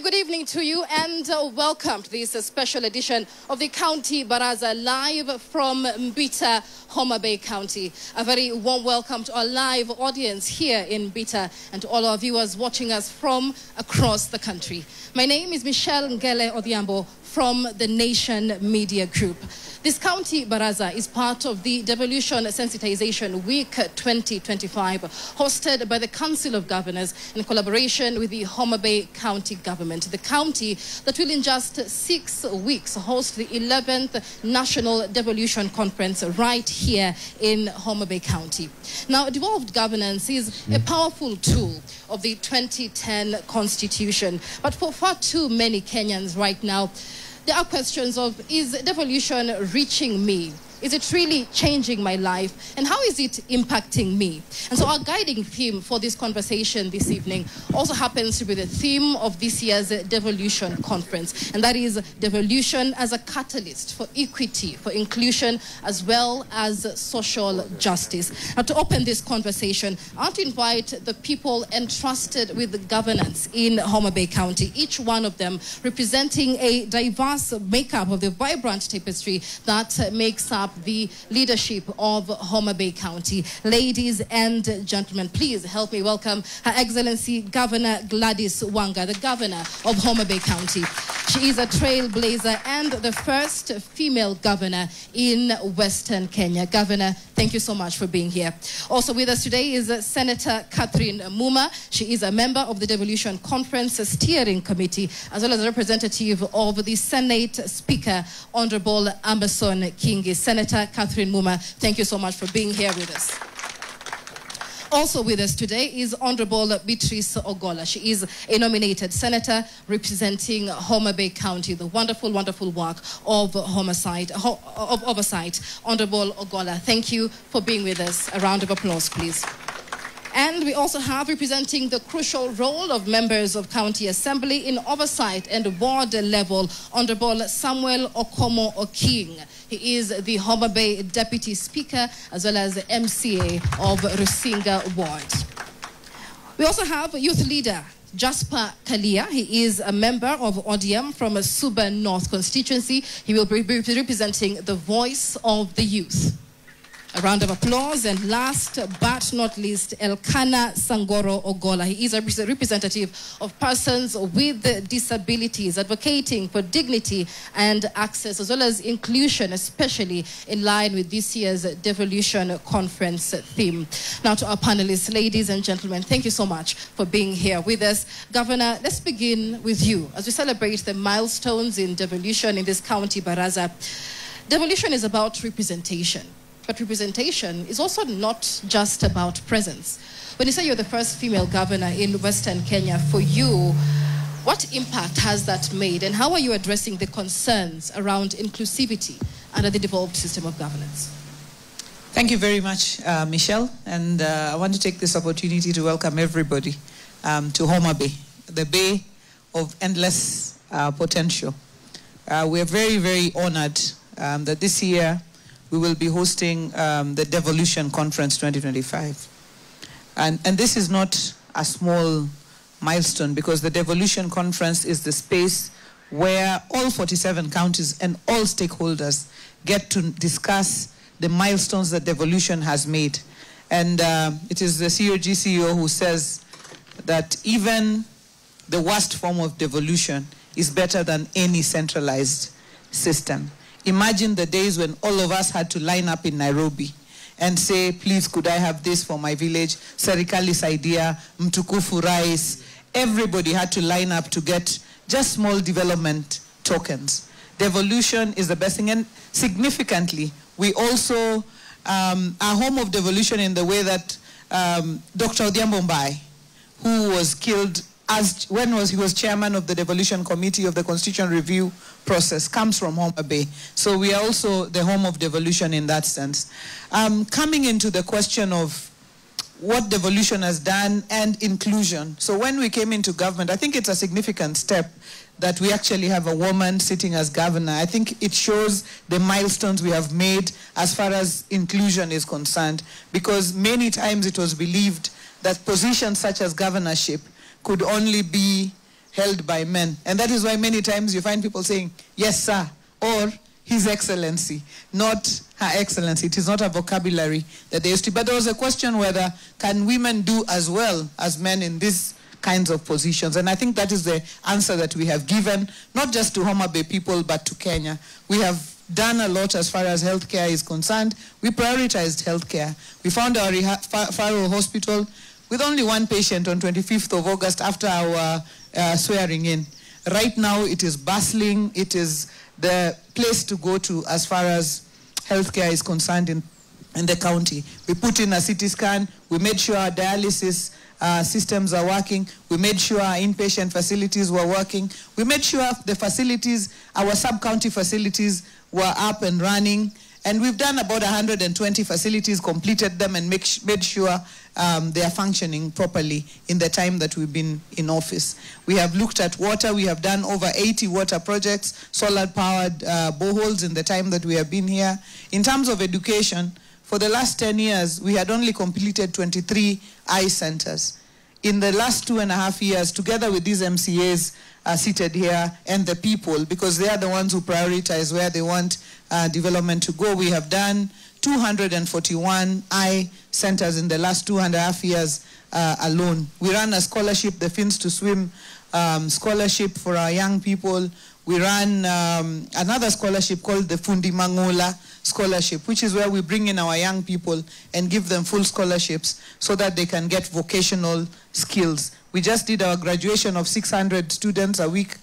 very good evening to you and welcome to this special edition of the County Baraza live from Mbita, Homa Bay County. A very warm welcome to our live audience here in Mbita and to all our viewers watching us from across the country. My name is Michelle Ngele Odhiambo from the Nation Media Group. This County Baraza is part of the Devolution Sensitization Week 2025, hosted by the Council of Governors in collaboration with the Homa Bay County Government. The county that will in just 6 weeks host the 11th National Devolution Conference right here in Homa Bay County. Now, devolved governance is a powerful tool of the 2010 Constitution, but for far too many Kenyans right now, there are questions of, is devolution reaching me? Is it really changing my life? And how is it impacting me? And so our guiding theme for this conversation this evening also happens to be the theme of this year's Devolution Conference. And that is devolution as a catalyst for equity, for inclusion, as well as social justice. Now, to open this conversation, I want to invite the people entrusted with governance in Homa Bay County, each one of them representing a diverse makeup of the vibrant tapestry that makes up the leadership of Homa Bay County. Ladies and gentlemen, please help me welcome Her Excellency Governor Gladys Wanga, the Governor of Homa Bay County. She is a trailblazer and the first female governor in Western Kenya. Governor, thank you so much for being here. Also with us today is Senator Catherine Muma. She is a member of the Devolution Conference Steering Committee, as well as a representative of the Senate Speaker, Honorable Amason Kingi. Senator Catherine Muma, thank you so much for being here with us. Also with us today is Honorable Beatrice Ogolla. She is a nominated senator representing Homa Bay County, the wonderful, wonderful work of oversight. Honorable Ogolla, thank you for being with us. A round of applause, please. And we also have representing the crucial role of members of County Assembly in oversight and ward level, Honorable Samuel Okomo Oking. He is the Homa Bay Deputy Speaker as well as the MCA of Rusinga Ward. We also have youth leader Jasper Kalia. He is a member of ODM from Suba North constituency. He will be representing the voice of the youth. A round of applause. And last but not least, Elkanah Sangoro Ogolla. He is a representative of persons with disabilities, advocating for dignity and access, as well as inclusion, especially in line with this year's Devolution Conference theme. Now to our panelists, ladies and gentlemen, thank you so much for being here with us. Governor, let's begin with you as we celebrate the milestones in devolution in this County Baraza. Devolution is about representation. But representation is also not just about presence. When you say you're the first female governor in Western Kenya, for you, what impact has that made? And how are you addressing the concerns around inclusivity under the devolved system of governance? Thank you very much, Michelle. And I want to take this opportunity to welcome everybody to Homa Bay, the Bay of endless potential. We are very, very honored that this year we will be hosting the Devolution Conference 2025. And this is not a small milestone, because the Devolution Conference is the space where all 47 counties and all stakeholders get to discuss the milestones that devolution has made. And it is the COG CEO who says that even the worst form of devolution is better than any centralized system. Imagine the days when all of us had to line up in Nairobi and say, please, could I have this for my village? Serikali's idea, mtukufu rais. Everybody had to line up to get just small development tokens. Devolution is the best thing. And significantly, we also are home of devolution in the way that Dr. Odhiambo Mbai, who was killed he was chairman of the Devolution Committee of the Constitution Review process, comes from Homa Bay. So we are also the home of devolution in that sense. Coming into the question of what devolution has done and inclusion. So when we came into government, I think it's a significant step that we actually have a woman sitting as governor. I think it shows the milestones we have made as far as inclusion is concerned, because many times it was believed that positions such as governorship could only be held by men. And that is why many times you find people saying, yes, sir, or His Excellency, not Her Excellency. It is not a vocabulary that they used to. But there was a question whether can women do as well as men in these kinds of positions. And I think that is the answer that we have given, not just to Homa Bay people, but to Kenya. We have done a lot as far as healthcare is concerned. We prioritized healthcare. We found our Faro Hospital with only one patient on 25th of August after our swearing in. Right now it is bustling. It is the place to go to as far as healthcare is concerned in the county. We put in a CT scan. We made sure our dialysis systems are working. We made sure our inpatient facilities were working. We made sure the facilities, our sub-county facilities, were up and running. And we've done about 120 facilities, completed them, and made sure they are functioning properly in the time that we've been in office. We have looked at water. We have done over 80 water projects, solar-powered boreholes in the time that we have been here. In terms of education, for the last 10 years, we had only completed 23 eye centers. In the last 2.5 years, together with these MCAs seated here and the people, because they are the ones who prioritize where they want development to go, we have done 241 eye centers in the last 2.5 years alone. We run a scholarship, the Fins to Swim scholarship for our young people. We run another scholarship called the Fundi Mangula scholarship, which is where we bring in our young people and give them full scholarships so that they can get vocational skills. We just did our graduation of 600 students a week,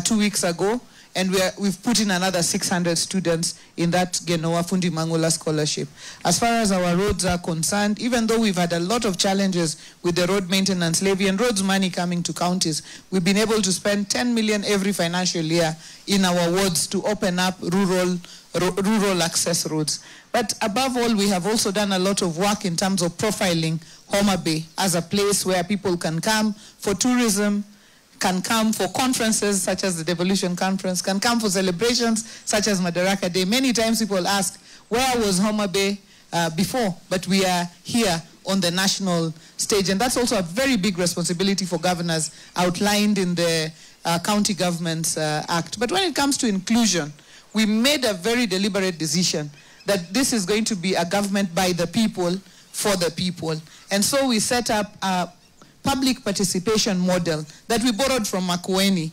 2 weeks ago, and we've put in another 600 students in that Genoa Fundi Mangula scholarship. As far as our roads are concerned, even though we've had a lot of challenges with the road maintenance levy and roads money coming to counties, we've been able to spend 10 million every financial year in our wards to open up rural access roads. But above all, we have also done a lot of work in terms of profiling Homa Bay as a place where people can come for tourism, can come for conferences such as the Devolution Conference, can come for celebrations such as Madaraka Day. Many times people ask, where was Homa Bay before? But we are here on the national stage. And that's also a very big responsibility for governors outlined in the County Governments Act. But when it comes to inclusion, we made a very deliberate decision that this is going to be a government by the people, for the people. And so we set up a public participation model that we borrowed from Makueni.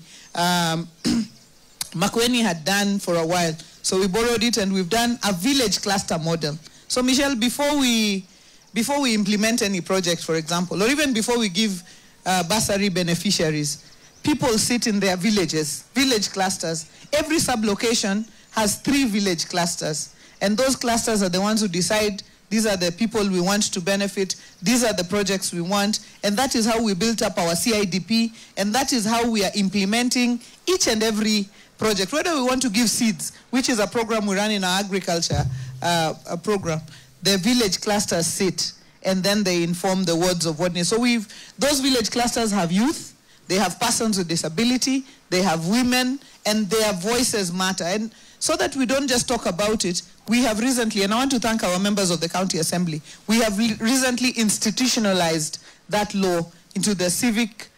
Makueni had done for a while. So we borrowed it and we've done a village cluster model. So Michelle, before we implement any project, for example, or even before we give bursary beneficiaries, people sit in their villages, village clusters. Every sub-location has 3 village clusters. And those clusters are the ones who decide these are the people we want to benefit, these are the projects we want, and that is how we built up our CIDP, and that is how we are implementing each and every project. Whether we want to give seeds, which is a program we run in our agriculture program, the village clusters sit, and then they inform the wards of what needs. So those village clusters have youth, they have persons with disability, they have women, and their voices matter. And so that we don't just talk about it, we have recently, and I want to thank our members of the County Assembly, we have recently institutionalized that law into the Civic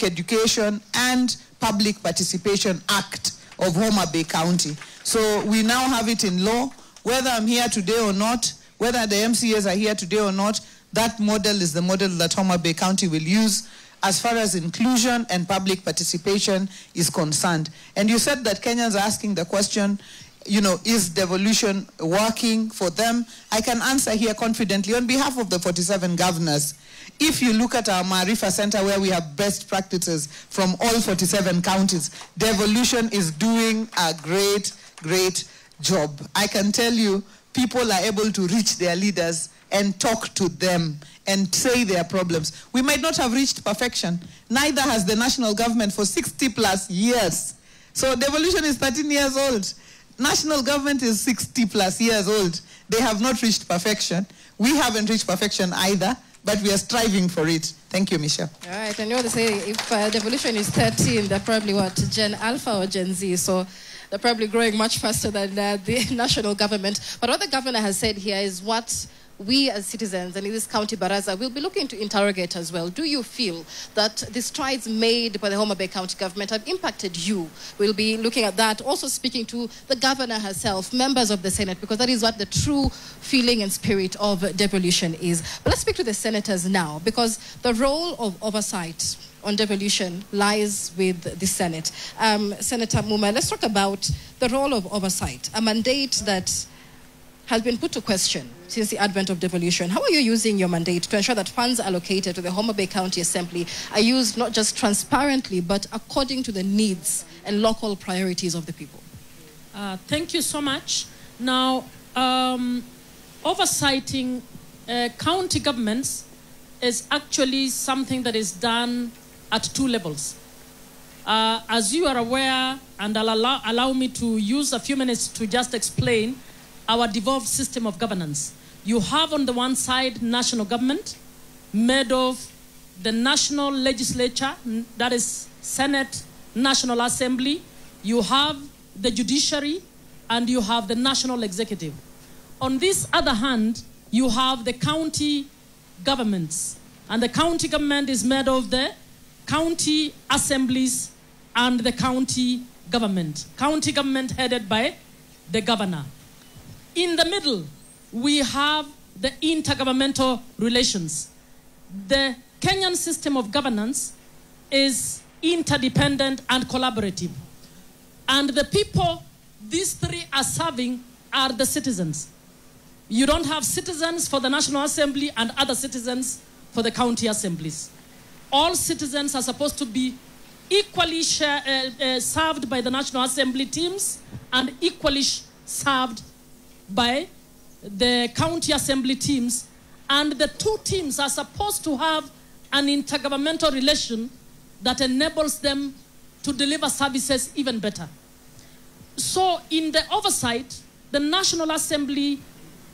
Education and Public Participation Act of Homa Bay County. So we now have it in law. Whether I'm here today or not, whether the MCAs are here today or not, that model is the model that Homa Bay County will use as far as inclusion and public participation is concerned. And you said that Kenyans are asking the question, is devolution working for them? I can answer here confidently on behalf of the 47 governors. If you look at our Marifa Center where we have best practices from all 47 counties, devolution is doing a great, great job. I can tell you, people are able to reach their leaders and talk to them and say their problems. We might not have reached perfection. Neither has the national government for 60 plus years. So devolution is 13 years old. National government is 60 plus years old. They have not reached perfection. We haven't reached perfection either, but we are striving for it. Thank you, Michelle. All right, and you want to say if devolution is 13, they're probably what, Gen Alpha or Gen Z? So they're probably growing much faster than the national government. But what the governor has said here is what we as citizens and in this county baraza will be looking to interrogate as well. Do you feel that the strides made by the Homa Bay County government have impacted you? We'll be looking at that, also speaking to the governor herself, members of the Senate, because that is what the true feeling and spirit of devolution is. But let's speak to the senators now, because the role of oversight on devolution lies with the Senate. Senator Muma, let's talk about the role of oversight, a mandate that has been put to question since the advent of devolution. How are you using your mandate to ensure that funds allocated to the Homa Bay County Assembly are used not just transparently, but according to the needs and local priorities of the people? Thank you so much. Now, oversighting county governments is actually something that is done at two levels. As you are aware, and allow me to use a few minutes to just explain our devolved system of governance. You have on the one side national government made of the national legislature, that is Senate, National Assembly. You have the judiciary, and you have the national executive. On this other hand, you have the county governments. And the county government is made of the county assemblies and the county government. County government headed by the governor. In the middle, we have the intergovernmental relations. The Kenyan system of governance is interdependent and collaborative. And the people these three are serving are the citizens. You don't have citizens for the National Assembly and other citizens for the county assemblies. All citizens are supposed to be equally served by the National Assembly teams and equally served by the county assembly teams, and the two teams are supposed to have an intergovernmental relation that enables them to deliver services even better. So in the oversight, the National Assembly,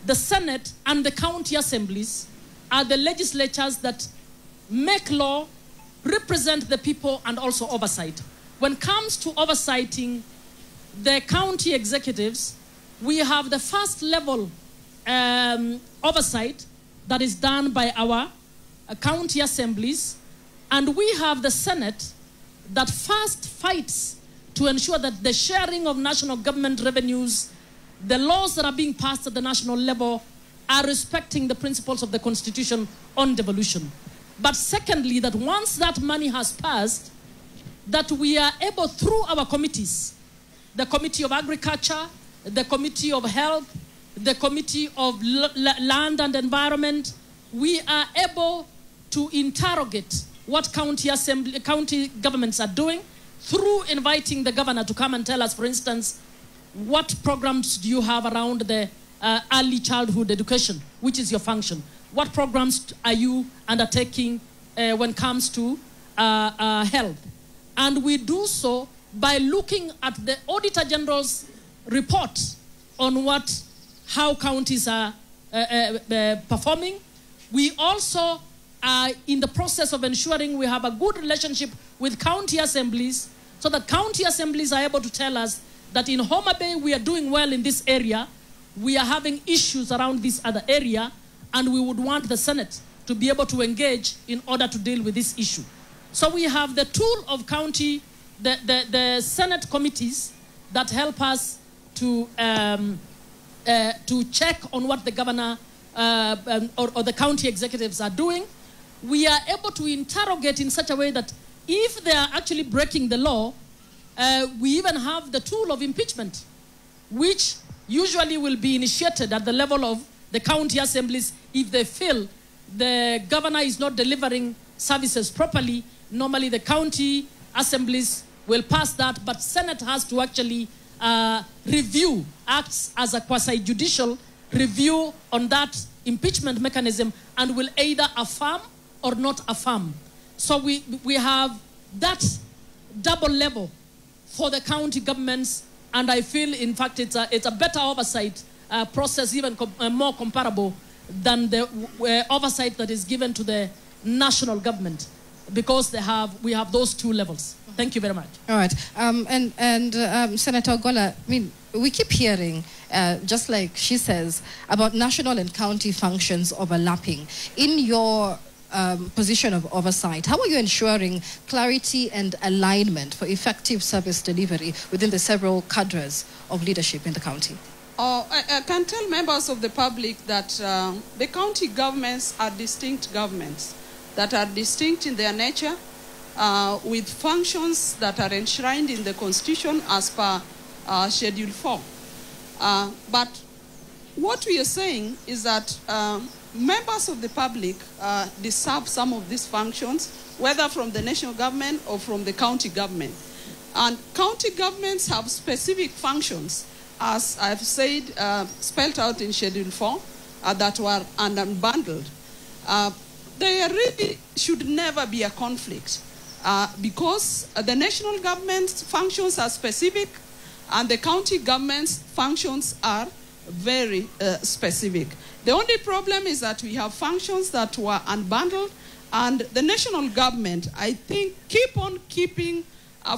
the Senate, and the county assemblies are the legislatures that make law, represent the people, and also oversight. When it comes to oversighting the county executives, we have the first level oversight that is done by our county assemblies, and we have the Senate that first fights to ensure that the sharing of national government revenues, the laws that are being passed at the national level, are respecting the principles of the Constitution on devolution. But secondly, that once that money has passed, that we are able through our committees, the Committee of Agriculture, the Committee of Health, the Committee of Land and Environment, we are able to interrogate what county governments are doing through inviting the governor to come and tell us, for instance, what programs do you have around the early childhood education, which is your function? What programs are you undertaking when it comes to health? And we do so by looking at the Auditor General's report on how counties are performing. We also are in the process of ensuring we have a good relationship with county assemblies, so that county assemblies are able to tell us that in Homa Bay we are doing well in this area, we are having issues around this other area, and we would want the Senate to be able to engage in order to deal with this issue. So we have the tool of county, the Senate committees that help us to check on what the governor or the county executives are doing. We are able to interrogate in such a way that if they are actually breaking the law, we even have the tool of impeachment, which usually will be initiated at the level of the county assemblies if they feel the governor is not delivering services properly. Normally the county assemblies will pass that, but Senate has to actually review, acts as a quasi-judicial review on that impeachment mechanism, and will either affirm or not affirm. So we have that double level for the county governments, and I feel, in fact, it's a better oversight process, even more comparable than the oversight that is given to the national government, because we have those two levels. Thank you very much. All right. Senator Ogola, I mean, we keep hearing, just like she says, about national and county functions overlapping. In your position of oversight, how are you ensuring clarity and alignment for effective service delivery within the several cadres of leadership in the county? I can tell members of the public that the county governments are distinct governments that are distinct in their nature, with functions that are enshrined in the Constitution as per Schedule 4. But what we are saying is that members of the public deserve some of these functions, whether from the national government or from the county government. And county governments have specific functions, as I've said, spelled out in Schedule 4, that were unbundled. There really should never be a conflict because the national government's functions are specific and the county government's functions are very specific. The only problem is that we have functions that were unbundled, and the national government, I think, keep on keeping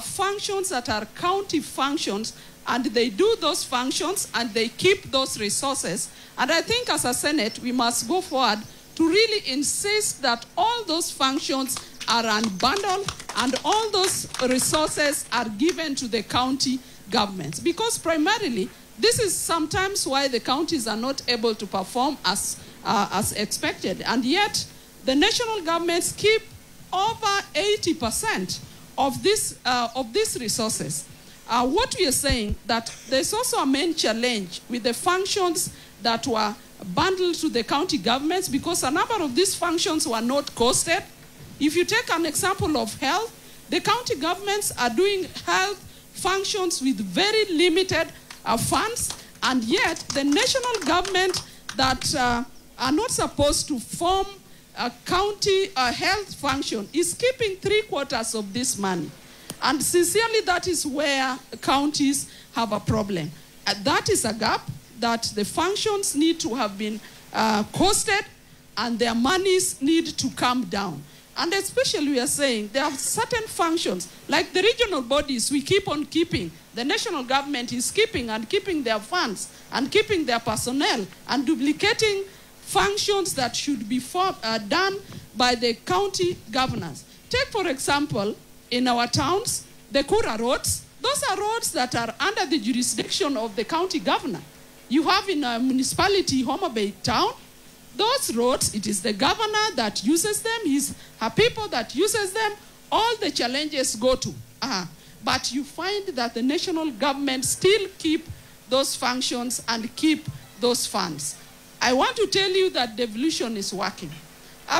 functions that are county functions, and they do those functions and they keep those resources. And I think as a Senate, we must go forward to really insist that all those functions are unbundled and all those resources are given to the county governments. Because primarily, this is sometimes why the counties are not able to perform as expected. And yet, the national governments keep over 80% of these resources. What we are saying that there's also a main challenge with the functions that were bundled to the county governments, because a number of these functions were not costed. If you take an example of health, the county governments are doing health functions with very limited funds, and yet the national government that are not supposed to form a county health function is keeping 3/4 of this money. And sincerely, that is where counties have a problem. That is a gap that the functions need to have been costed and their monies need to come down. And especially we are saying there are certain functions, like the regional bodies we keep on keeping. The national government is keeping their funds and keeping their personnel and duplicating functions that should be done by the county governors. Take, for example, in our towns, the Kura roads. Those are roads that are under the jurisdiction of the county governor. You have in a municipality, Homa Bay town, those roads, it is the governor that uses them, her people that uses them, all the challenges go to. But you find that the national government still keep those functions and keep those funds. I want to tell you that devolution is working.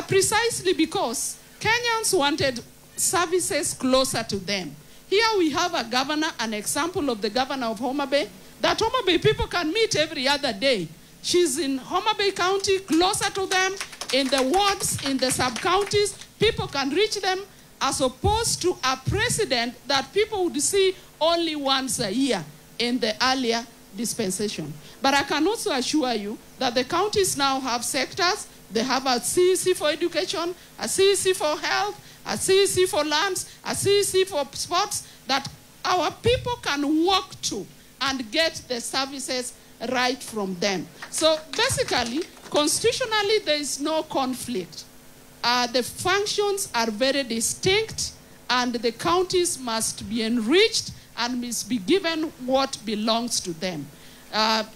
Precisely because Kenyans wanted services closer to them. Here we have a governor, an example of the governor of Homa Bay, that Homa Bay people can meet every other day. She's in Homa Bay County, closer to them, in the wards, in the sub-counties. People can reach them, as opposed to a president that people would see only once a year in the earlier dispensation. But I can also assure you that the counties now have sectors. They have a CEC for education, a CEC for health, a CEC for lands, a CEC for sports, that our people can walk to and get the services right from them. So basically, constitutionally, there is no conflict. The functions are very distinct, and the counties must be enriched and must be given what belongs to them.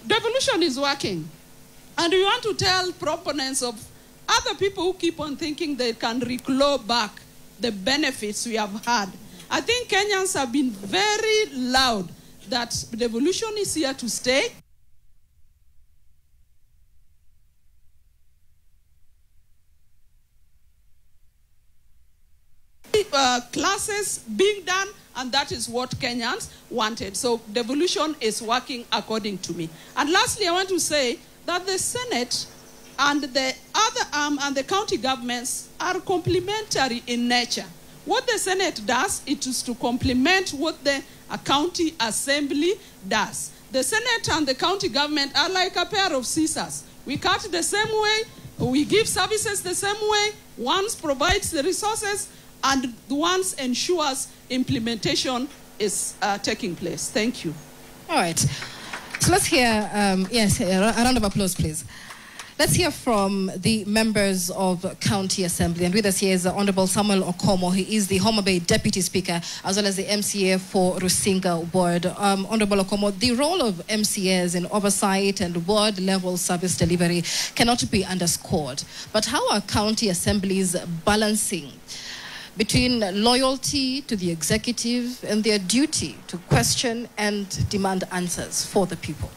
Devolution is working. And we want to tell proponents of other people who keep on thinking they can reclaw back the benefits we have had. I think Kenyans have been very loud that devolution is here to stay. Classes being done, and that is what Kenyans wanted. So devolution is working according to me. And lastly, I want to say that the Senate and the other arm and the county governments are complementary in nature. What the Senate does, it is to complement what the county assembly does. The Senate and the county government are like a pair of scissors. We cut the same way, we give services the same way. One provides the resources, and once ensures implementation is taking place. Thank you. All right. So let's hear, yes, a round of applause, please. Let's hear from the members of County Assembly. And with us here is Honorable Samuel Okomo. He is the Homa Bay Deputy Speaker, as well as the MCA for Rusinga Ward. Honorable Okomo, the role of MCAs in oversight and ward-level service delivery cannot be underscored. But how are county assemblies balancing between loyalty to the executive and their duty to question and demand answers for the people?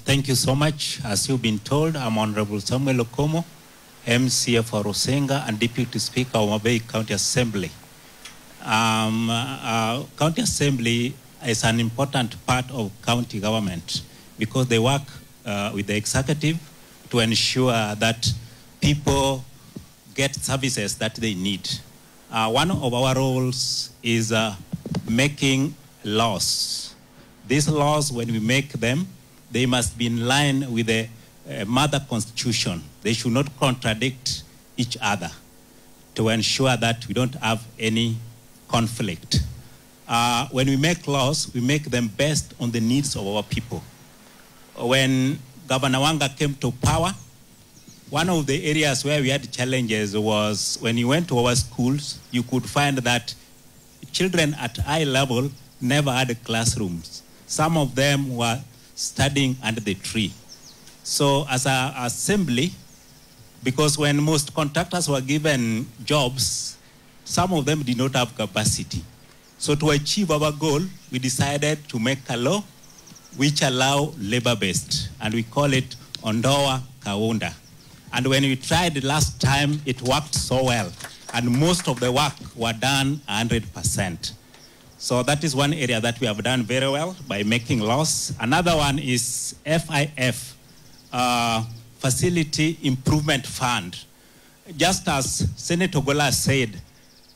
Thank you so much. As you've been told, I'm Honorable Samuel Okomo, MCA for Rusinga and Deputy Speaker of Homa Bay County Assembly. County Assembly is an important part of county government because they work with the executive to ensure that people get services that they need. One of our roles is making laws. These laws, when we make them, they must be in line with the mother constitution. They should not contradict each other to ensure that we don't have any conflict. When we make laws, we make them based on the needs of our people. When Governor Wanga came to power, one of the areas where we had challenges was when you went to our schools, you could find that children at high level never had classrooms. Some of them were studying under the tree. So as an assembly, because when most contractors were given jobs, some of them did not have capacity. So to achieve our goal, we decided to make a law which allow labor-based, and we call it Ondoa Kaunda. And when we tried last time, it worked so well, and most of the work were done 100%. So that is one area that we have done very well by making laws. Another one is FIF, Facility Improvement Fund. Just as Senator Gola said,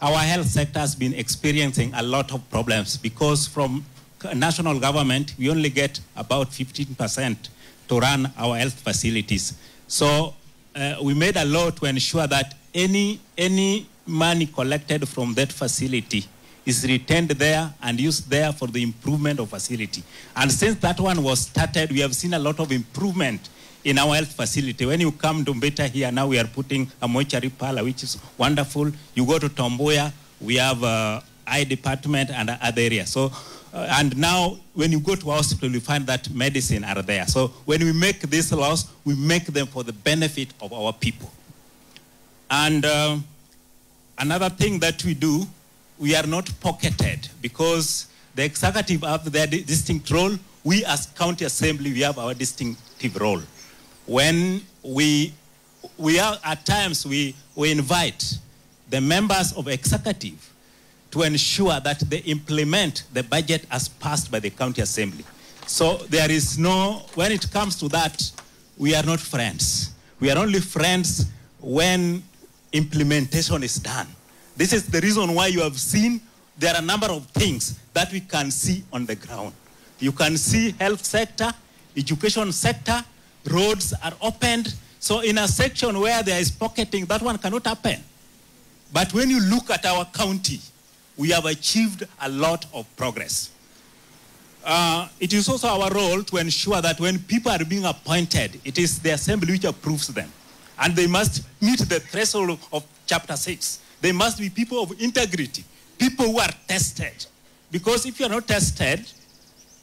our health sector has been experiencing a lot of problems because from national government, we only get about 15% to run our health facilities. So we made a law to ensure that any money collected from that facility is retained there and used there for the improvement of facility. And since that one was started, we have seen a lot of improvement in our health facility. When you come to Mbeta here, now we are putting a mortuary parlor, which is wonderful. You go to Tomboya, we have eye department and other areas. So, and now when you go to hospital, you find that medicine are there. So when we make these laws, we make them for the benefit of our people. And another thing that we do, we are not pocketed because the executive have their distinct role. We as county assembly, we have our distinctive role. When we are at times, we invite the members of executive to ensure that they implement the budget as passed by the county assembly. So there is no, when it comes to that, we are not friends. We are only friends when implementation is done. This is the reason why you have seen there are a number of things that we can see on the ground. You can see health sector, education sector, roads are opened. So in a section where there is pocketing, that one cannot happen. But when you look at our county, we have achieved a lot of progress. It is also our role to ensure that when people are being appointed, it is the assembly which approves them. And they must meet the threshold of Chapter 6. They must be people of integrity, people who are tested. Because if you are not tested,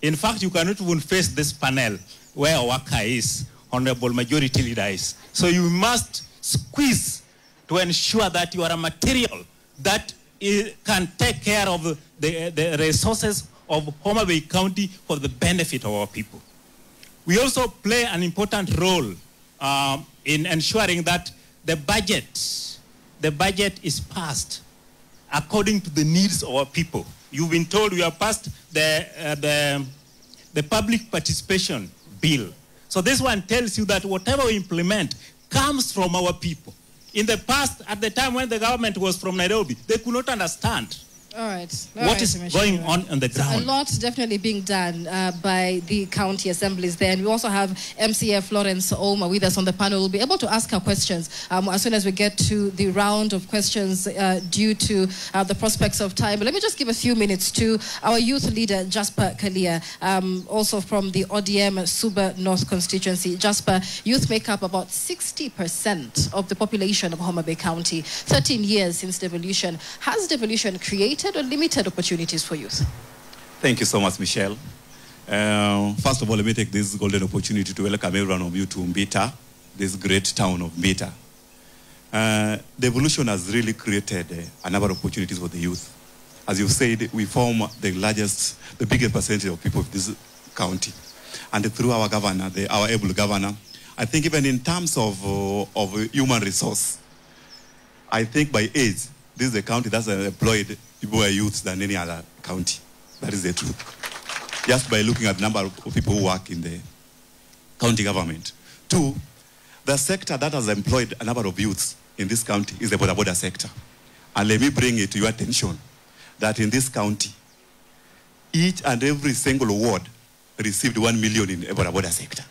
in fact, you cannot even face this panel where our worker is, Honorable Majority Leader is. So you must squeeze to ensure that you are a material that can take care of the resources of Homa Bay County for the benefit of our people. We also play an important role in ensuring that the budget is passed according to the needs of our people. You've been told we have passed the public participation bill. So this one tells you that whatever we implement comes from our people. In the past, at the time when the government was from Nairobi, they could not understand All right. What is going on the ground? A lot definitely being done by the county assemblies there. And we also have MCA Florence Homa with us on the panel. We'll be able to ask her questions as soon as we get to the round of questions due to the prospects of time. But let me just give a few minutes to our youth leader, Jasper Kalia, also from the ODM Suba North constituency. Jasper, youth make up about 60% of the population of Homa Bay County. 13 years since devolution. Has devolution created or limited opportunities for youth? Thank you so much, Michelle. First of all, let me take this golden opportunity to welcome every one of you to Mbita, this great town of Mbita. Devolution has really created a number of opportunities for the youth. As you said, we form the biggest percentage of people of this county. And through our governor, our able governor, I think even in terms of human resource, I think by age, this is the county that's employed more youths than any other county. That is the truth. Just by looking at the number of people who work in the county government. Two, the sector that has employed a number of youths in this county is the border sector. And let me bring it to your attention that in this county, each and every single ward received 1 million in the border sector,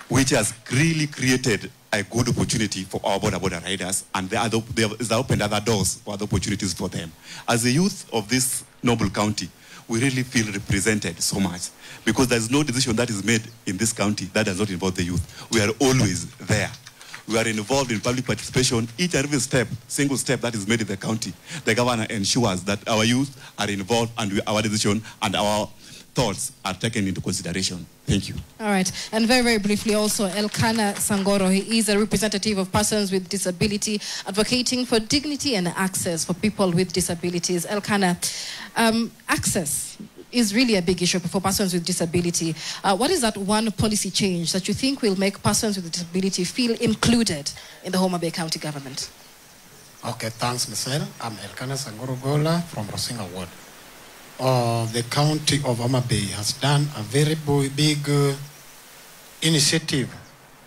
which has really created a good opportunity for our border riders, and they opened other doors for other opportunities for them. As the youth of this noble county, we really feel represented so much, because there's no decision that is made in this county that does not involve the youth. We are always there. We are involved in public participation. Each and every step, single step that is made in the county, the governor ensures that our youth are involved and our decision and our thoughts are taken into consideration. Thank you. All right. And very, very briefly also, Elkanah Sangoro. He is a representative of persons with disability, advocating for dignity and access for people with disabilities. Elkanah, access is really a big issue for persons with disability. What is that one policy change that you think will make persons with disability feel included in the Homa Bay County government? Okay, thanks, Michelle. I'm Elkanah Sangoro Gola from Rosinga Ward. The county of Homa Bay has done a very big initiative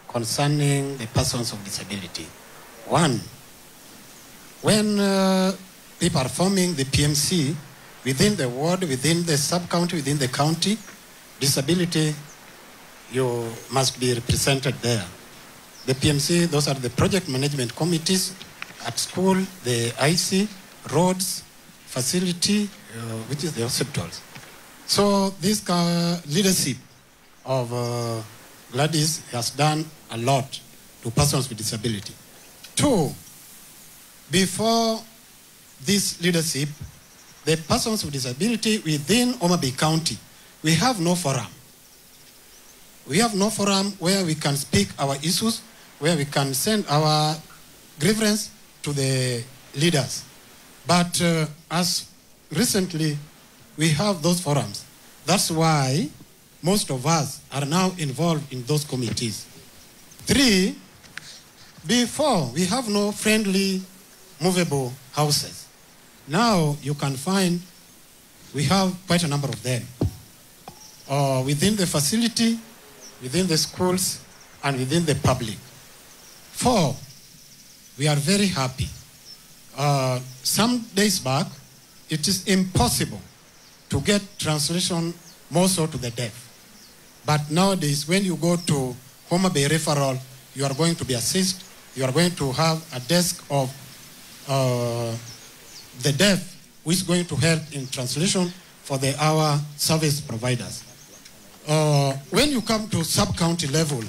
concerning the persons with disability. One, when people are forming the PMC within the ward, within the sub-county, within the county, disability, you must be represented there. The PMC, those are the project management committees at school, the IC, roads, facility, which is the hospitals. So this leadership of Gladys has done a lot to persons with disability. Two, before this leadership, the persons with disability within Homa Bay County, we have no forum. We have no forum where we can speak our issues, where we can send our grievance to the leaders. But as recently, we have those forums. That's why most of us are now involved in those committees. Three, before, we have no friendly, movable houses. Now you can find we have quite a number of them within the facility, within the schools, and within the public. Four, we are very happy. Some days back, it is impossible to get translation more so to the deaf. But nowadays, when you go to Homa Bay referral, you are going to be assessed. You are going to have a desk of the deaf, which is going to help in translation for our service providers. When you come to sub-county level,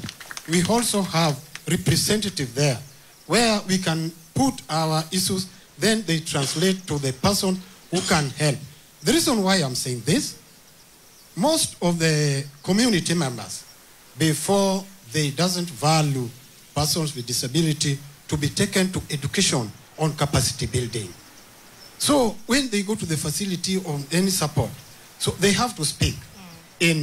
we also have representative there, where we can put our issues, then they translate to the person who can help. The reason why I'm saying this, most of the community members, before they doesn't value persons with disability to be taken to education on capacity building. So when they go to the facility on any support, so they have to speak in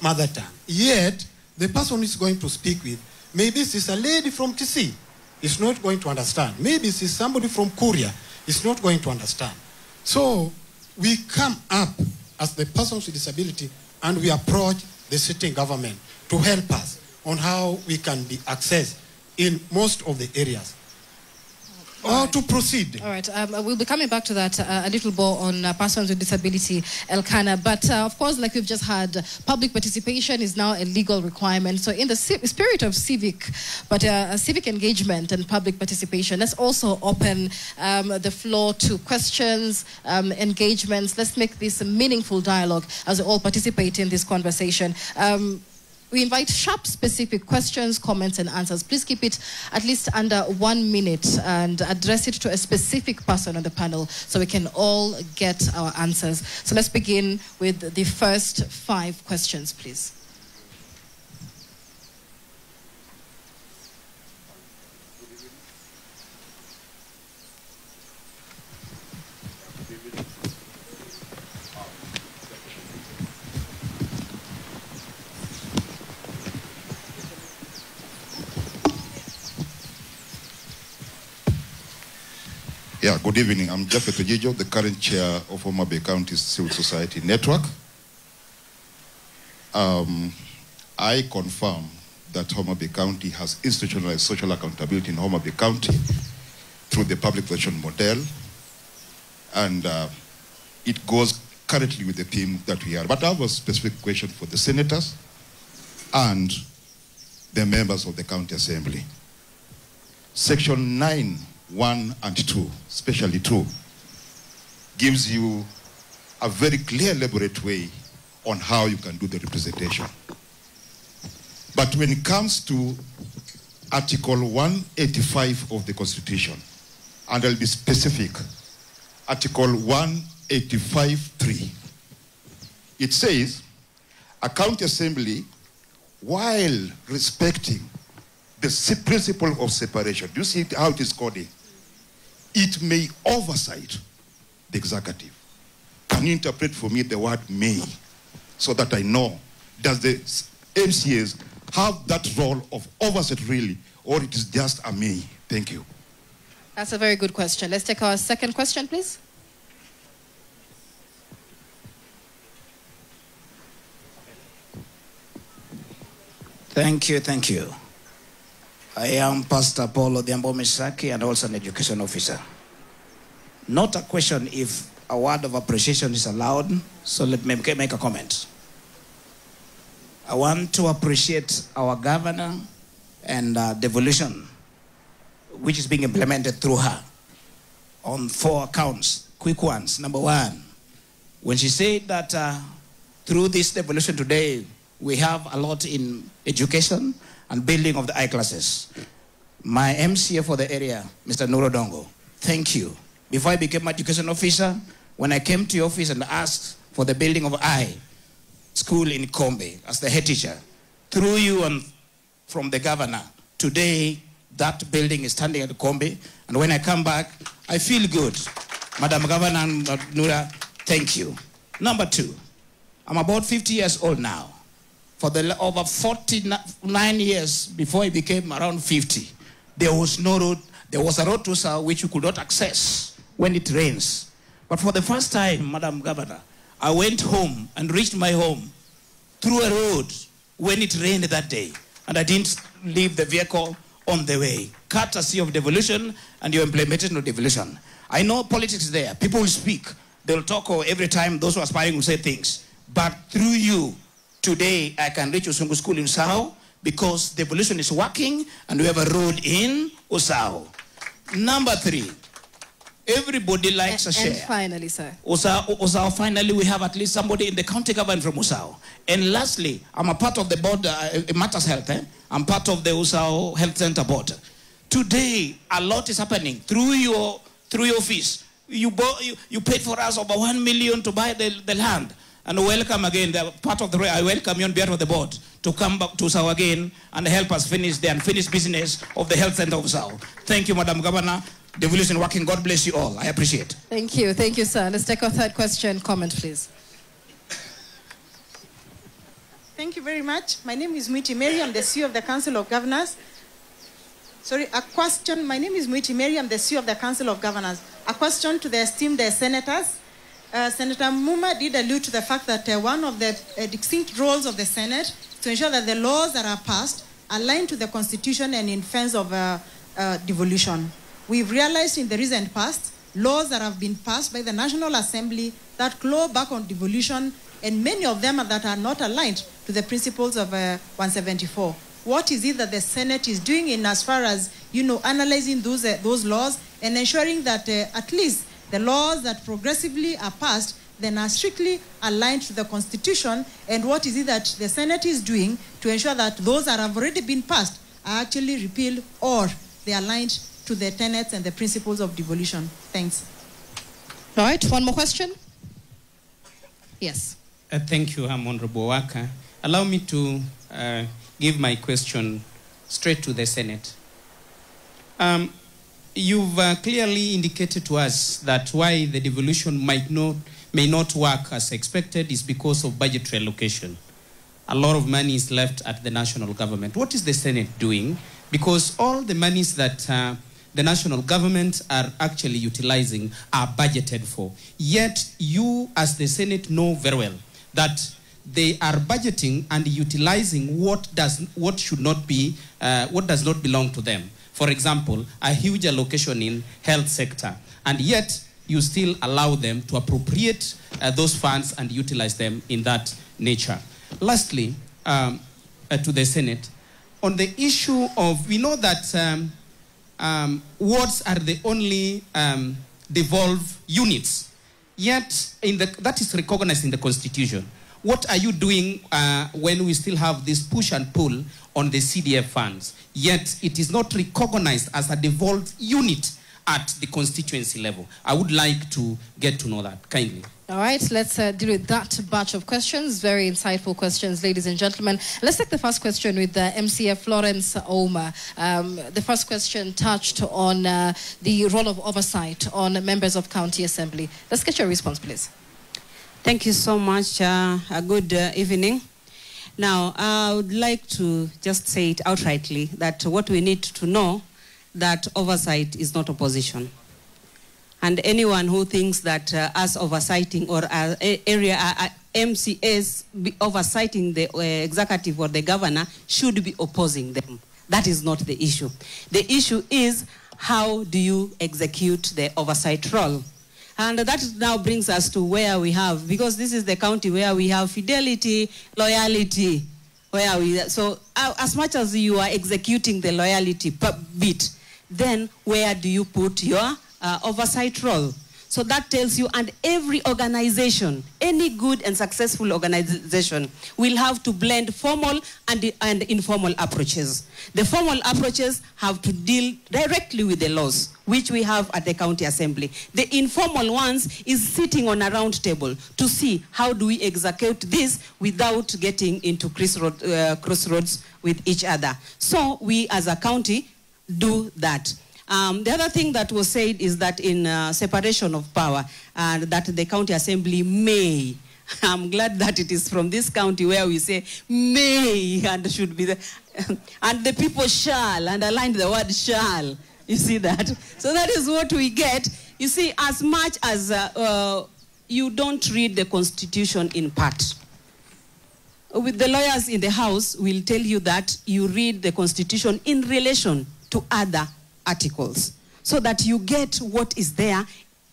mother tongue. Yet, the person is going to speak with, maybe this is a lady from TC, is not going to understand. Maybe this is somebody from Korea, is not going to understand. So we come up as the persons with disability and we approach the sitting government to help us on how we can be accessed in most of the areas. or to proceed. All right, we'll be coming back to that a little more on persons with disability, Elkanah. But of course, like we've just had, public participation is now a legal requirement. So in the spirit of civic engagement and public participation, let's also open the floor to questions, engagements. Let's make this a meaningful dialogue as we all participate in this conversation. We invite sharp, specific questions, comments, and answers. Please keep it at least under 1 minute and address it to a specific person on the panel so we can all get our answers. So let's begin with the first 5 questions, please. Yeah, good evening. I'm Jeffet Ojijo, the current chair of Homa Bay County Civil Society Network. I confirm that Homa Bay County has institutionalized social accountability in Homa Bay County through the public relations model, and it goes currently with the theme that we are. But I have a specific question for the senators and the members of the county assembly. Section 9. 1 and 2, especially 2, gives you a very clear, elaborate way on how you can do the representation. But when it comes to Article 185 of the Constitution, and I'll be specific, Article 185.3, it says, a county assembly, while respecting the principle of separation, do you see how it is coded? It may oversight the executive. Can you interpret for me the word may so that I know, does the MCAs have that role of oversight really, or it is just a may? Thank you. That's a very good question. Let's take our second question, please. Thank you, thank you. I am Pastor Paul Odhiambo Misaki and also an education officer. Not a question if a word of appreciation is allowed, so let me make a comment. I want to appreciate our governor and devolution, which is being implemented through her on 4 accounts, quick ones. Number 1, when she said that through this devolution today, we have a lot in education and building of the I-classes. My MCA for the area, Mr. Nuro Dongo, thank you. Before I became education officer, when I came to your office and asked for the building of I school in Kombe as the head teacher, through you and from the governor, today that building is standing at Kombe, and when I come back, I feel good. Madam Governor Nura, thank you. Number 2, I'm about 50 years old now. For the over 49 years before I became around 50, there was no road. There was a road to South which you could not access when it rains. But for the first time, Madam Governor, I went home and reached my home through a road when it rained that day. And I didn't leave the vehicle on the way. Courtesy of devolution and your implementation of devolution. I know politics is there. People will speak. They'll talk every time. Those who are aspiring will say things. But through you, today, I can reach Usungu School in Usao because devolution is working and we have a road in Usao. Number 3, everybody likes a share. And finally, sir. Usao, finally, we have at least somebody in the county government from Usao. And lastly, I'm a part of the board, Matters Health. I'm part of the Usao Health Center board. Today, a lot is happening through your office. You paid for us over 1 million to buy the land. And welcome again, part of the I welcome you on behalf of the board to come back to Usao again and help us finish the unfinished business of the health center of Usao. Thank you, Madam Governor. Devolution working. God bless you all. I appreciate. Thank you, sir. Let's take our third question. Comment, please. Thank you very much. My name is Mwiti Mary. I'm the CEO of the Council of Governors. Sorry, a question. My name is Mwiti Mary. I'm the CEO of the Council of Governors. A question to the esteemed senators. Senator Muma did allude to the fact that one of the distinct roles of the Senate is to ensure that the laws that are passed align to the Constitution and in defense of devolution. we've realized in the recent past, laws that have been passed by the National Assembly that claw back on devolution, and many of them that are not aligned to the principles of 174. What is it that the Senate is doing in as far as, analyzing those laws and ensuring that at least the laws that progressively are passed then are strictly aligned to the Constitution, and what is it that the Senate is doing to ensure that those that have already been passed are actually repealed or they are aligned to the tenets and the principles of devolution? Thanks. All right, one more question. Yes. Thank you, Honorable Waka. Allow me to give my question straight to the Senate. You've clearly indicated to us that why the devolution may not work as expected is because of budgetary allocation. A lot of money is left at the national government. What is the Senate doing? Because all the monies that the national government are actually utilizing are budgeted for. Yet you as the Senate know very well that they are budgeting and utilizing what does not belong to them. For example, a huge allocation in health sector, and yet you still allow them to appropriate those funds and utilize them in that nature. Lastly, to the Senate, on the issue of, we know that wards are the only devolved units, yet that is recognized in the Constitution. What are you doing when we still have this push and pull on the CDF funds, yet it is not recognized as a devolved unit at the constituency level? I would like to get to know that, kindly. All right, let's deal with that batch of questions. Very insightful questions, ladies and gentlemen. Let's take the first question with MCF Florence Homa. The first question touched on the role of oversight on members of county assembly. Let's get your response, please. Thank you so much. A good evening. Now, I would like to just say it outrightly that what we need to know that oversight is not opposition. And anyone who thinks that us oversighting or MCAs oversighting the executive or the governor should be opposing them. That is not the issue. The issue is how do you execute the oversight role? And that now brings us to where we have, because this is the county where we have fidelity, loyalty, so as much as you are executing the loyalty bit, then where do you put your oversight role? So that tells you, and every organization, any good and successful organization will have to blend formal and informal approaches. The formal approaches have to deal directly with the laws, which we have at the county assembly. The informal ones is sitting on a round table to see how do we execute this without getting into crossroads with each other. So we as a county do that. The other thing that was said is that in separation of power, that the county assembly may. I'm glad that it is from this county where we say may and should be and the people shall, underline the word shall. You see that? So that is what we get. You see, as much as you don't read the Constitution in part. With the lawyers in the House will tell you that you read the Constitution in relation to other articles, so that you get what is there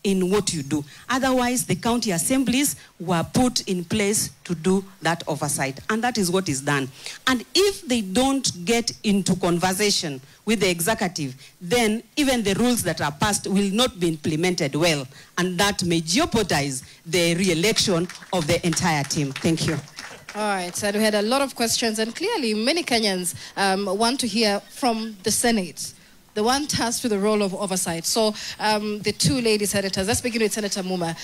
in what you do. Otherwise, the county assemblies were put in place to do that oversight, and that is what is done. And if they don't get into conversation with the executive, then even the rules that are passed will not be implemented well, and that may jeopardize the re-election of the entire team. Thank you. All right, so we had a lot of questions, and clearly many Kenyans want to hear from the Senate, the one tasked with the role of oversight. So the two lady senators, let's begin with Senator Muma.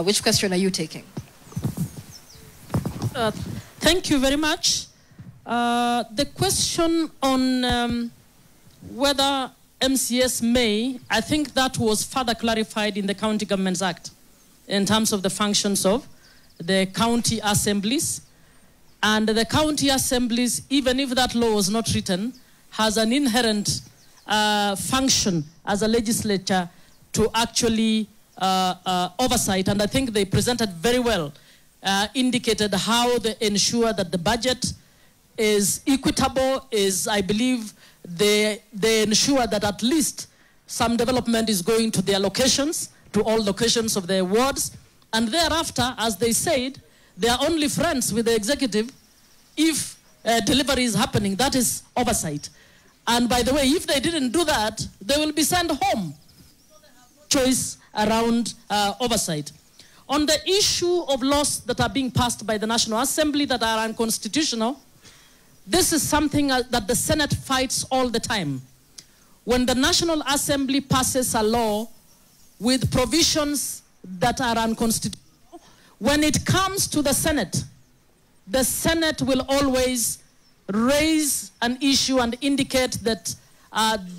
Which question are you taking? Thank you very much. The question on whether MCS may, I think that was further clarified in the County Governments Act in terms of the functions of the county assemblies. And the county assemblies, even if that law was not written, has an inherent function as a legislature to actually oversight, and I think they presented very well, indicated how they ensure that the budget is equitable, I believe they ensure that at least some development is going to their locations, to all locations of their wards. And thereafter, as they said, they are only friends with the executive if delivery is happening. That is oversight. And by the way, if they didn't do that, they will be sent home. Choice around oversight. On the issue of laws that are being passed by the National Assembly that are unconstitutional, this is something that the Senate fights all the time. When the National Assembly passes a law with provisions that are unconstitutional, when it comes to the Senate will always raise an issue and indicate that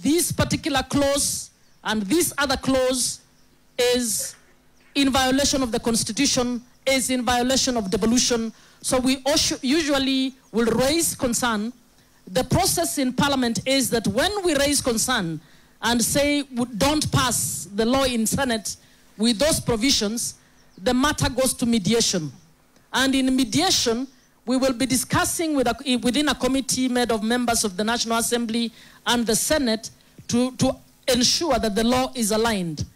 this particular clause and this other clause is in violation of the Constitution, is in violation of devolution. So we usually will raise concern. The process in Parliament is that when we raise concern and say don't pass the law in Senate with those provisions, the matter goes to mediation. And in mediation, we will be discussing within a committee made of members of the National Assembly and the Senate to ensure that the law is aligned.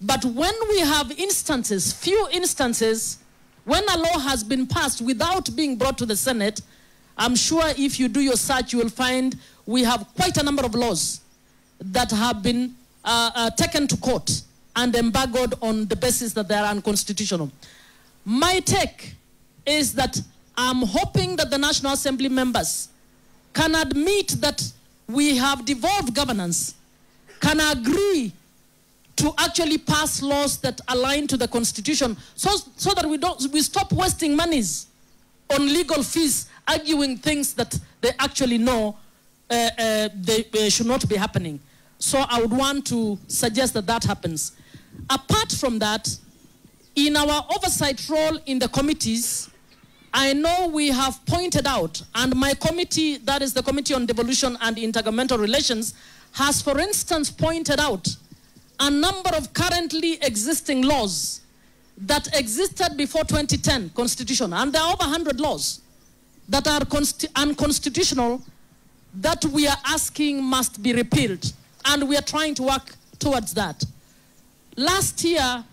But when we have instances, few instances, when a law has been passed without being brought to the Senate, I'm sure if you do your search, you will find we have quite a number of laws that have been taken to court and embargoed on the basis that they are unconstitutional. My take is that I'm hoping that the National Assembly members can admit that we have devolved governance, can agree to actually pass laws that align to the Constitution so that we stop wasting monies on legal fees, arguing things that they actually know they should not be happening. So I would want to suggest that that happens. Apart from that, in our oversight role in the committees, I know we have pointed out, and my committee, that is the Committee on Devolution and Intergovernmental Relations, has, for instance, pointed out a number of currently existing laws that existed before 2010 Constitution, and there are over 100 laws that are unconstitutional that we are asking must be repealed, and we are trying to work towards that. Last year,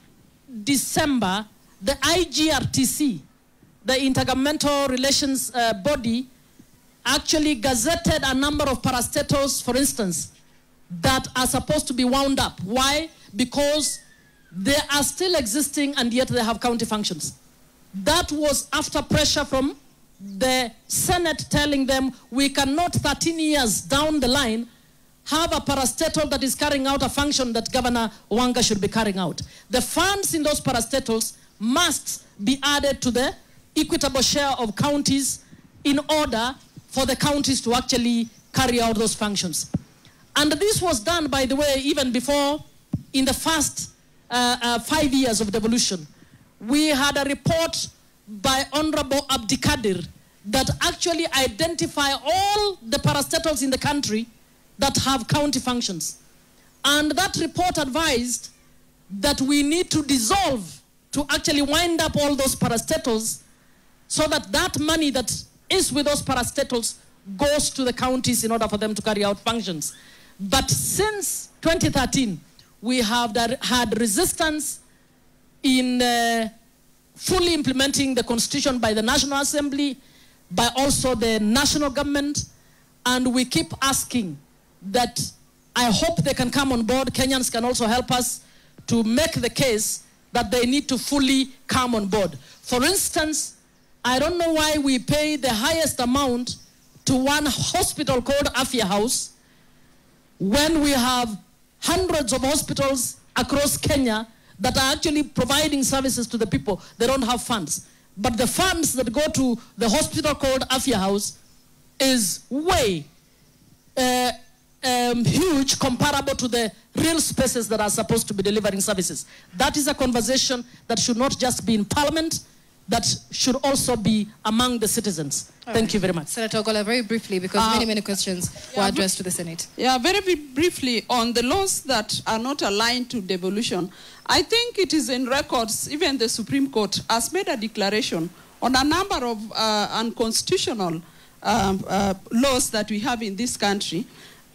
December, the IGRTC, the Intergovernmental Relations Body, actually gazetted a number of parastatals, for instance, that are supposed to be wound up. Why? Because they are still existing and yet they have county functions. That was after pressure from the Senate telling them we cannot 13 years down the line have a parastatal that is carrying out a function that Governor Wanga should be carrying out. The funds in those parastatals must be added to the equitable share of counties in order for the counties to actually carry out those functions. And this was done, by the way, even before, in the first 5 years of devolution. We had a report by Honorable Abdikadir that actually identify all the parastatals in the country that have county functions. And that report advised that we need to dissolve, to actually wind up all those parastatals so that that money that is with those parastatals goes to the counties in order for them to carry out functions. But since 2013, we have had resistance in fully implementing the Constitution by the National Assembly, by also the national government, and we keep asking that I hope they can come on board. Kenyans can also help us to make the case that they need to fully come on board. For instance, I don't know why we pay the highest amount to one hospital called Afya House when we have hundreds of hospitals across Kenya that are actually providing services to the people. They don't have funds. But the funds that go to the hospital called Afya House is way huge comparable to the real spaces that are supposed to be delivering services. That is a conversation that should not just be in Parliament, that should also be among the citizens. Thank you very much. Senator Ogola, very briefly, because many questions were addressed to the Senate. Yeah, very briefly, on the laws that are not aligned to devolution, I think it is in records, even the Supreme Court has made a declaration on a number of unconstitutional laws that we have in this country.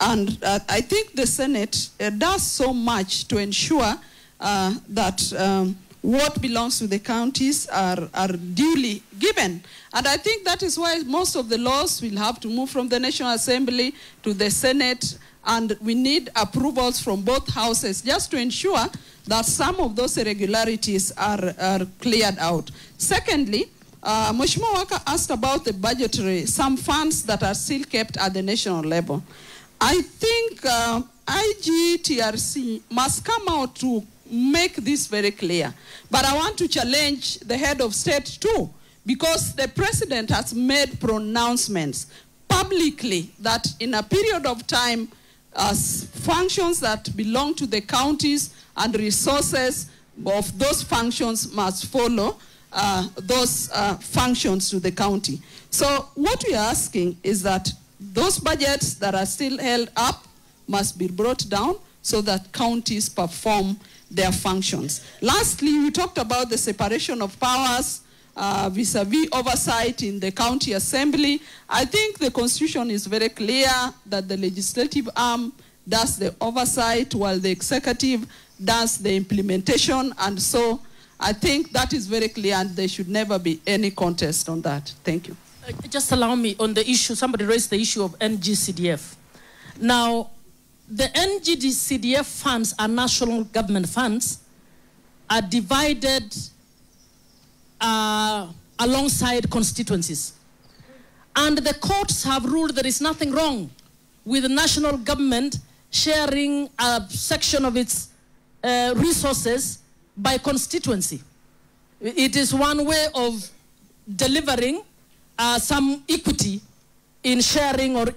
And I think the Senate does so much to ensure that what belongs to the counties are duly given. And I think that is why most of the laws will have to move from the National Assembly to the Senate, and we need approvals from both houses just to ensure that some of those irregularities are cleared out. Secondly, Mheshimiwa Waka asked about the budgetary, some funds that are still kept at the national level. I think IGTRC must come out to make this very clear. But I want to challenge the head of state too, because the president has made pronouncements publicly that in a period of time, functions that belong to the counties and resources of those functions must follow those functions to the county. So what we are asking is that those budgets that are still held up must be brought down so that counties perform their functions. Lastly, we talked about the separation of powers vis-a-vis oversight in the county assembly. I think the constitution is very clear that the legislative arm does the oversight while the executive does the implementation, and so I think that is very clear and there should never be any contest on that. Thank you. Just allow me on the issue, somebody raised the issue of NGCDF. Now, the NGCDF funds are national government funds, are divided alongside constituencies. And the courts have ruled there is nothing wrong with the national government sharing a section of its resources by constituency. It is one way of delivering some equity in sharing or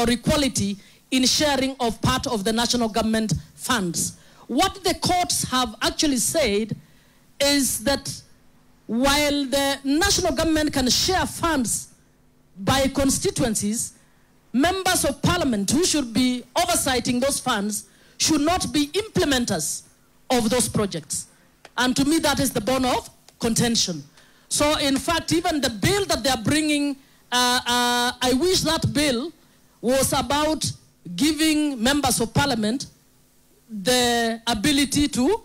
equality in sharing of part of the national government funds. What the courts have actually said is that while the national government can share funds by constituencies, members of parliament who should be oversighting those funds should not be implementers of those projects. And to me, that is the bone of contention. So in fact, even the bill that they are bringing, I wish that bill was about giving members of parliament the ability to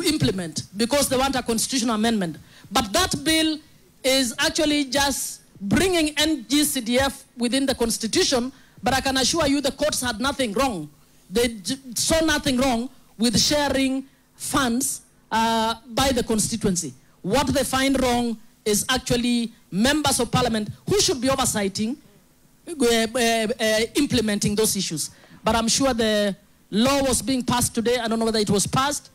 implement, because they want a constitutional amendment. But that bill is actually just bringing NGCDF within the constitution, but I can assure you the courts had nothing wrong. They saw nothing wrong with sharing funds by the constituency. What they find wrong is actually members of parliament who should be oversighting, implementing those issues. But I'm sure the law was being passed today. I don't know whether it was passed.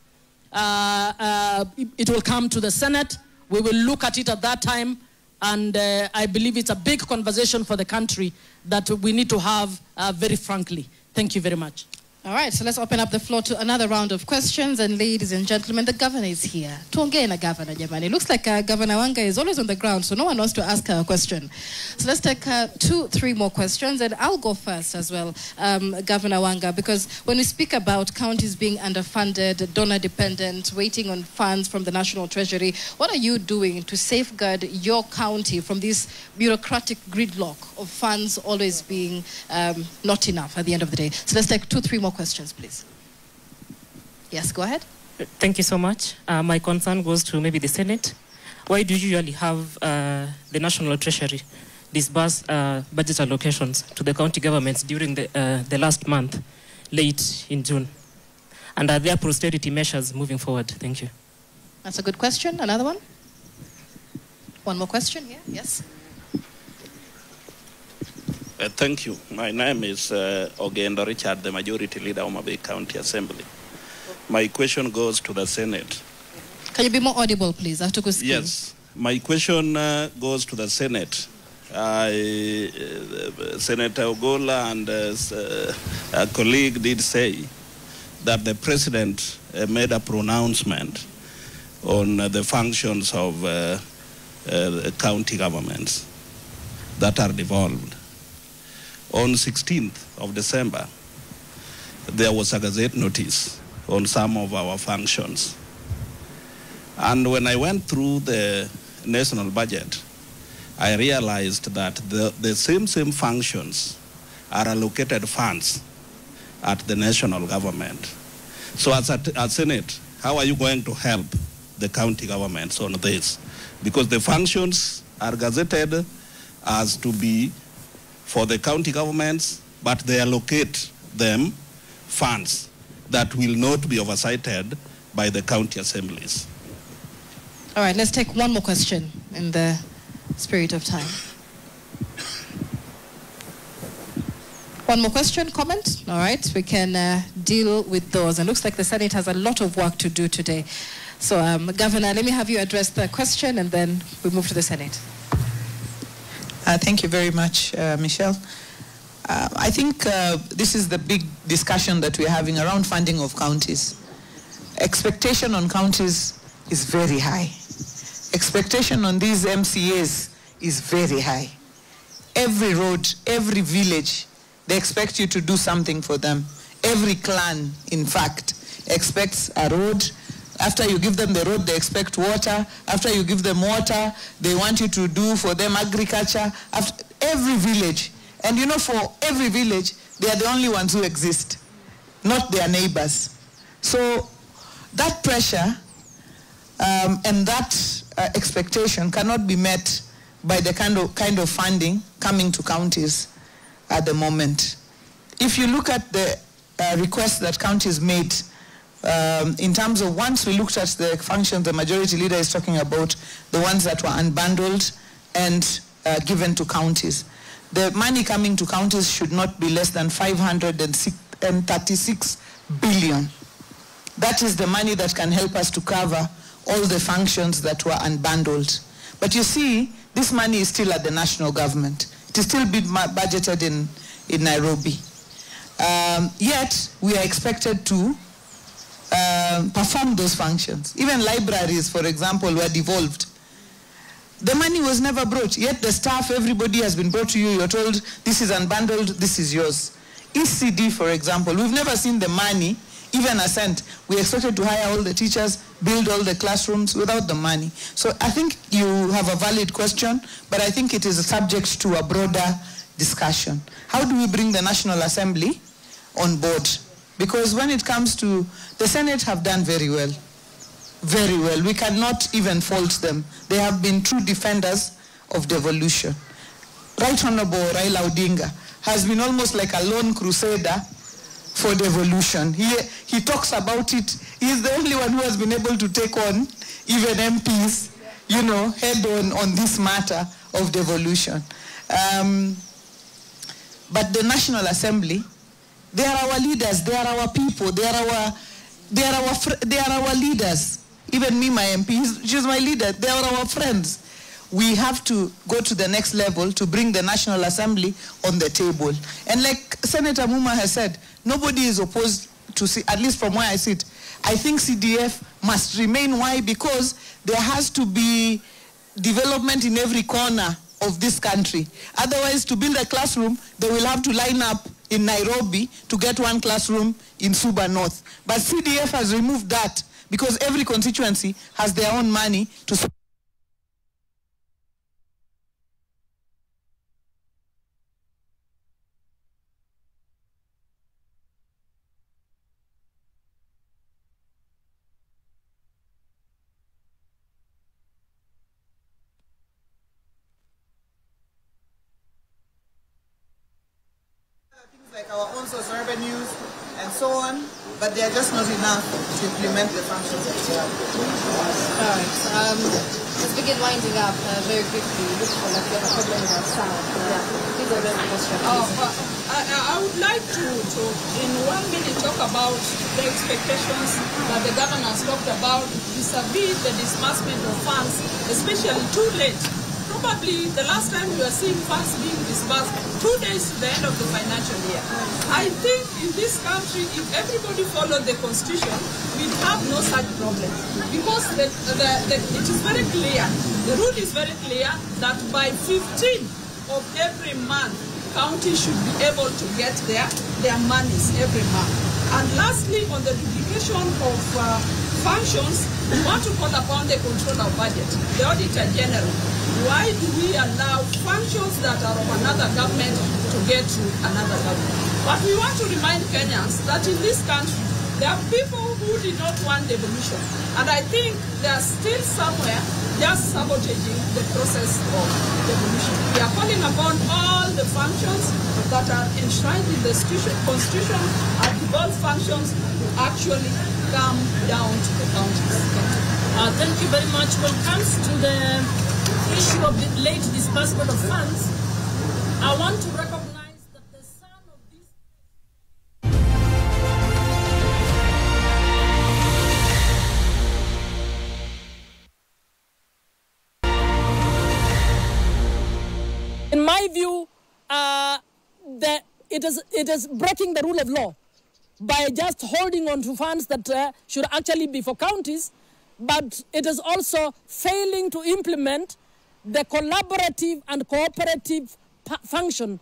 It will come to the Senate. We will look at it at that time. And I believe it's a big conversation for the country that we need to have very frankly. Thank you very much. All right, so let's open up the floor to another round of questions. And ladies and gentlemen, the governor is here. Tuongee na governor, jamani. It looks like Governor Wanga is always on the ground, so no one wants to ask her a question. So let's take 2-3 more questions. And I'll go first as well, Governor Wanga, because when we speak about counties being underfunded, donor-dependent, waiting on funds from the National Treasury, what are you doing to safeguard your county from this bureaucratic gridlock of funds always being not enough at the end of the day? So let's take 2-3 more questions, please. Yes, go ahead. Thank you so much. My concern goes to maybe the Senate. Why do you usually have the National Treasury disburse budget allocations to the county governments during the last month, late in June? And are there austerity measures moving forward? Thank you. That's a good question. Another one? One more question here. Yes. Thank you. My name is Ogendo Richard, the Majority Leader of Homa Bay County Assembly. My question goes to the Senate. Can you be more audible, please? I have to go skiing. Yes. My question goes to the Senate. Senator Ogola and a colleague did say that the President made a pronouncement on the functions of county governments that are devolved. On 16th of December, there was a Gazette notice on some of our functions. And when I went through the national budget, I realized that the same functions are allocated funds at the national government. So as Senate, how are you going to help the county governments on this? Because the functions are gazetted as to be for the county governments, but they allocate them funds that will not be oversighted by the county assemblies. All right, let's take one more question in the spirit of time. One more question, comment? All right, we can deal with those. It looks like the Senate has a lot of work to do today. So, Governor, let me have you address the question and then we move to the Senate. Thank you very much, Michelle. I think this is the big discussion that we're having around funding of counties. Expectation on counties is very high. Expectation on these MCAs is very high. Every road, every village, they expect you to do something for them. Every clan, in fact, expects a road. After you give them the road, they expect water. After you give them water, they want you to do for them agriculture. After every village. And you know, for every village, they are the only ones who exist, not their neighbors. So that pressure and that expectation cannot be met by the kind of funding coming to counties at the moment. If you look at the requests that counties made, in terms of, once we looked at the functions the majority leader is talking about, the ones that were unbundled and given to counties. The money coming to counties should not be less than 536 billion. That is the money that can help us to cover all the functions that were unbundled. But you see, this money is still at the national government. It is still being budgeted in Nairobi. Yet, we are expected to perform those functions. Even libraries, for example, were devolved. The money was never brought, yet the staff, everybody has been brought to you. You're told, this is unbundled, this is yours. ECD, for example, we've never seen the money, even a cent. We expected to hire all the teachers, build all the classrooms without the money. So I think you have a valid question, but I think it is subject to a broader discussion. How do we bring the National Assembly on board? Because when it comes to, the Senate have done very well. Very well. We cannot even fault them. They have been true defenders of devolution. Right Honorable Raila Odinga has been almost like a lone crusader for devolution. He talks about it. He is the only one who has been able to take on even MPs, you know, head on this matter of devolution. But the National Assembly, they are our leaders, they are our people, they are our leaders. Even me, my MP, she's my leader. They are our friends. We have to go to the next level to bring the National Assembly on the table. And like Senator Muma has said, nobody is opposed to, at least from where I sit. I think CDF must remain. Why? Because there has to be development in every corner of this country. Otherwise, to build a classroom, they will have to line up in Nairobi to get one classroom in Suba North. But CDF has removed that because every constituency has their own money to support. Like our own source revenues and so on, but they are just not enough to implement the functions that we have. All right. Let's begin winding up very quickly. Looks like you have a problem with our sound. Please address the question. I would like to, in 1 minute, talk about the expectations that the governor has talked about vis-a-vis the disbursement of funds, especially too late. Probably the last time we were seeing funds being disbursed 2 days to the end of the financial year. I think in this country, if everybody followed the constitution, we'd have no such problem. Because it is very clear, the rule is very clear that by 15th of every month, counties should be able to get their monies every month. And lastly, on the duplication of functions, we want to call upon the controller of budget, the Auditor General. Why do we allow functions that are of another government to get to another government? But we want to remind Kenyans that in this country, there are people who did not want devolution. And I think they are still somewhere just sabotaging the process of devolution. We are calling upon all the functions that are enshrined in the Constitution and devolved functions to actually come down to the counties. Thank you very much. When it comes to the issue of the late disbursement of funds, I want to recognize that the son of this... In my view, it is breaking the rule of law by just holding on to funds that should actually be for counties, but it is also failing to implement the collaborative and cooperative function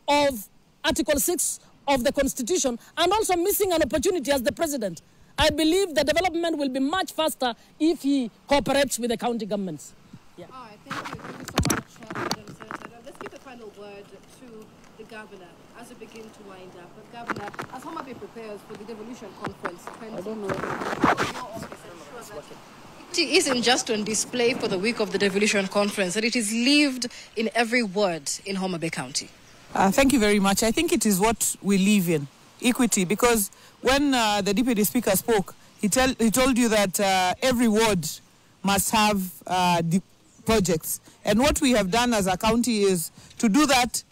of Article 6 of the Constitution, and also missing an opportunity as the president. I believe the development will be much faster if he cooperates with the county governments. Yeah. All right, thank you. Thank you so much, Madam Senator. Let's give a final word to the governor as we begin to wind up. But Governor, as Homa Bay prepares for the Devolution Conference, I don't know. It isn't just on display for the week of the Devolution Conference, and it is lived in every word in Homa Bay County. Thank you very much. I think it is what we live in, equity, because when the Deputy Speaker spoke, he told you that every ward must have projects. And what we have done as a county is to do that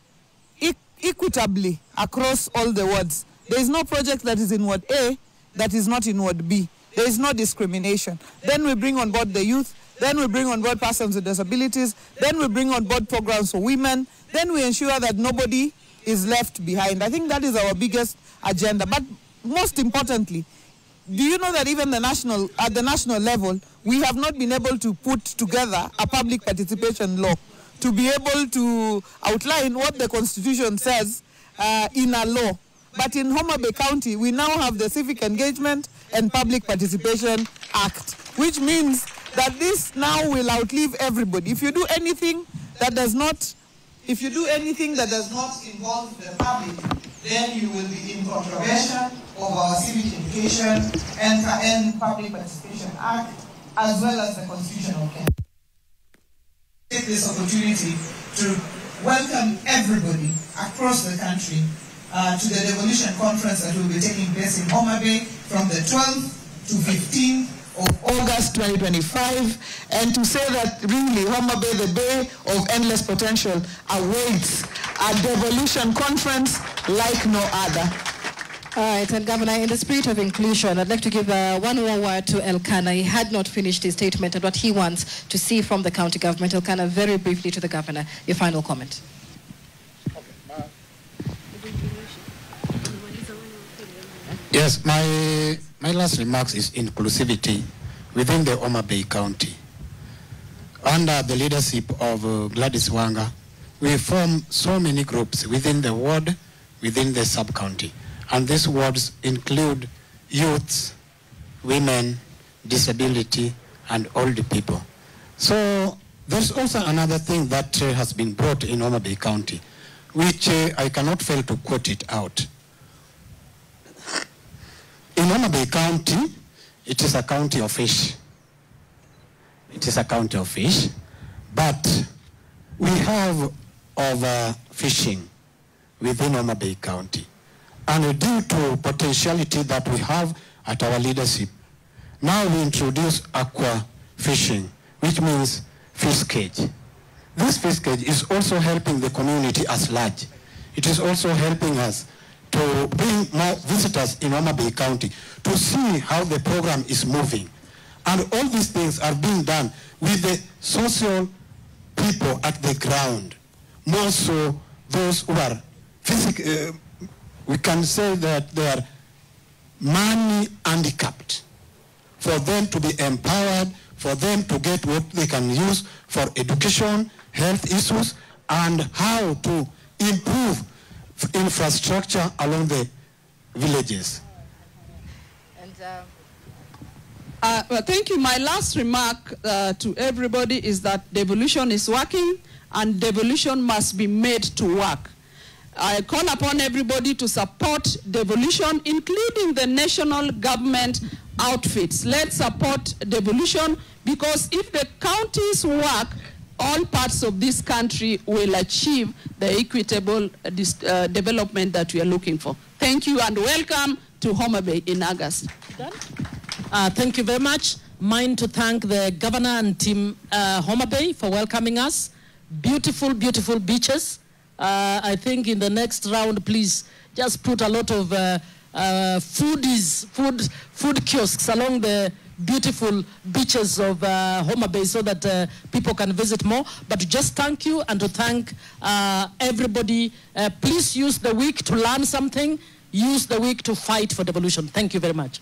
equitably across all the wards. There is no project that is in Ward A that is not in Ward B. There is no discrimination. Then we bring on board the youth. Then we bring on board persons with disabilities. Then we bring on board programs for women. Then we ensure that nobody is left behind. I think that is our biggest agenda. But most importantly, do you know that even at the national level, we have not been able to put together a public participation law to be able to outline what the Constitution says in a law. But in Homa Bay County, we now have the Civic Engagement and Public Participation Act, which means that this now will outlive everybody. If you do anything that does not involve the public, then you will be in contravention of our Civic Education and Public Participation Act, as well as the Constitution of Kenya. Take this opportunity to welcome everybody across the country to the Devolution Conference that will be taking place in Homa Bay from the 12th to 15th of August 2025, and to say that really Homa Bay, the Bay of endless potential, awaits a Devolution Conference like no other. All right, and Governor, in the spirit of inclusion, I'd like to give one more word to Elkanah. He had not finished his statement and what he wants to see from the county government. Elkanah, very briefly to the Governor, your final comment. Yes, my last remarks is inclusivity within the Homa Bay County. Under the leadership of Gladys Wanga, we form so many groups within the ward, within the sub-county. And these wards include youths, women, disability, and older people. So there's also another thing that has been brought in Homa Bay County, which I cannot fail to quote it out. In Homa Bay County, it is a county of fish. It is a county of fish, but we have overfishing within Homa Bay County. And due to potentiality that we have at our leadership, now we introduce aqua fishing, which means fish cage. This fish cage is also helping the community as large. It is also helping us to bring more visitors in Homa Bay County to see how the program is moving. And all these things are being done with the social people at the ground, more so those who are we can say that they are money handicapped, for them to be empowered, for them to get what they can use for education, health issues, and how to improve infrastructure along the villages. And Thank you. My last remark to everybody is that devolution is working and devolution must be made to work. I call upon everybody to support devolution, including the national government outfits. Let's support devolution, because if the counties work, all parts of this country will achieve the equitable development that we are looking for. Thank you and welcome to Homa Bay in August. Thank you very much. Mine to thank the governor and team Homa Bay for welcoming us. Beautiful, beautiful beaches. I think in the next round, please just put a lot of food kiosks along the beautiful beaches of Homa Bay so that people can visit more. But to just thank you and to thank everybody. Please use the week to learn something. Use the week to fight for devolution. Thank you very much.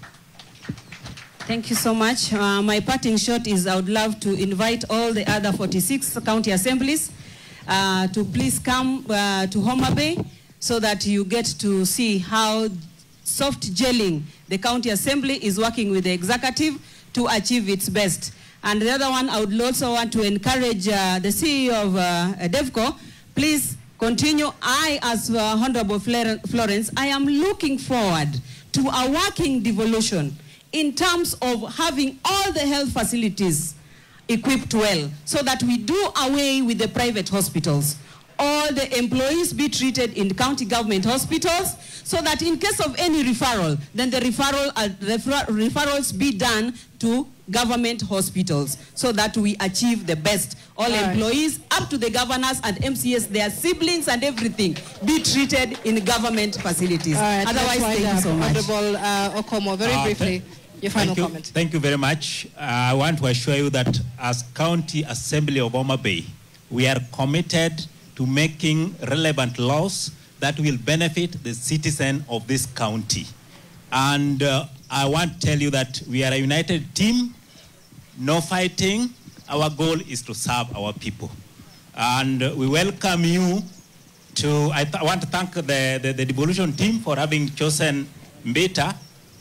Thank you so much. My parting shot is I would love to invite all the other 46 county assemblies to please come to Homa Bay so that you get to see how soft gelling the county assembly is working with the executive to achieve its best. And the other one, I would also want to encourage the CEO of DevCo, please continue. I, as Honorable Florence, I am looking forward to a working devolution in terms of having all the health facilities equipped well, so that we do away with the private hospitals. All the employees be treated in county government hospitals, so that in case of any referral, then the referrals be done to government hospitals, so that we achieve the best. All employees, up to the governors and MCS, their siblings and everything, be treated in government facilities. Otherwise, thank you so much. Honorable Okomo, very briefly. Your final comment. Thank you very much. I want to assure you that as County Assembly of Homa Bay, we are committed to making relevant laws that will benefit the citizen of this county. And I want to tell you that we are a united team, no fighting. Our goal is to serve our people. And we welcome you to, I want to thank the devolution team for having chosen Mbita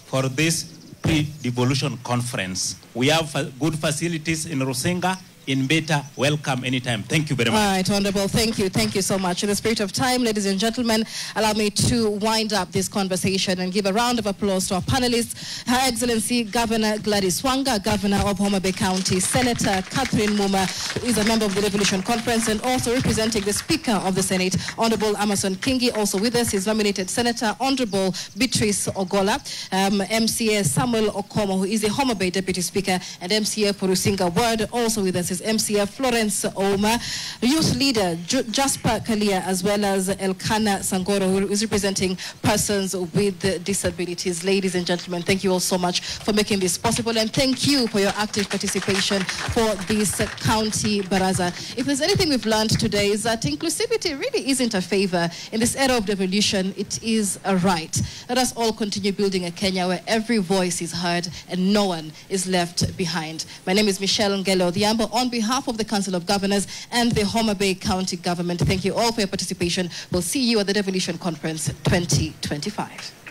for this pre-devolution conference. We have good facilities in Rusinga, in Mbita. Welcome anytime. Thank you very much. All right, Honorable. Thank you. Thank you so much. In the spirit of time, ladies and gentlemen, allow me to wind up this conversation and give a round of applause to our panelists. Her Excellency Governor Gladys Wanga, Governor of Homa Bay County, Senator Catherine Muma, who is a member of the Devolution Conference and also representing the Speaker of the Senate, Honorable Amason Kingi. Also with us is nominated Senator Honorable Beatrice Ogola, MCA Samuel Okomo, who is the Homa Bay Deputy Speaker, and MCA for Rusinga Ward. Also with us is MCA Florence Homa, Youth Leader Jasper Kalia, as well as Elkana Sangoro, who is representing persons with disabilities. Ladies and gentlemen, thank you all so much for making this possible, and thank you for your active participation for this county baraza. If there's anything we've learned today, is that inclusivity really isn't a favor. In this era of devolution, it is a right. Let us all continue building a Kenya where every voice is heard and no one is left behind. My name is Michelle Ngelo Odhiambo. On behalf of the Council of Governors and the Homa Bay County Government, thank you all for your participation. We'll see you at the Devolution Conference 2025.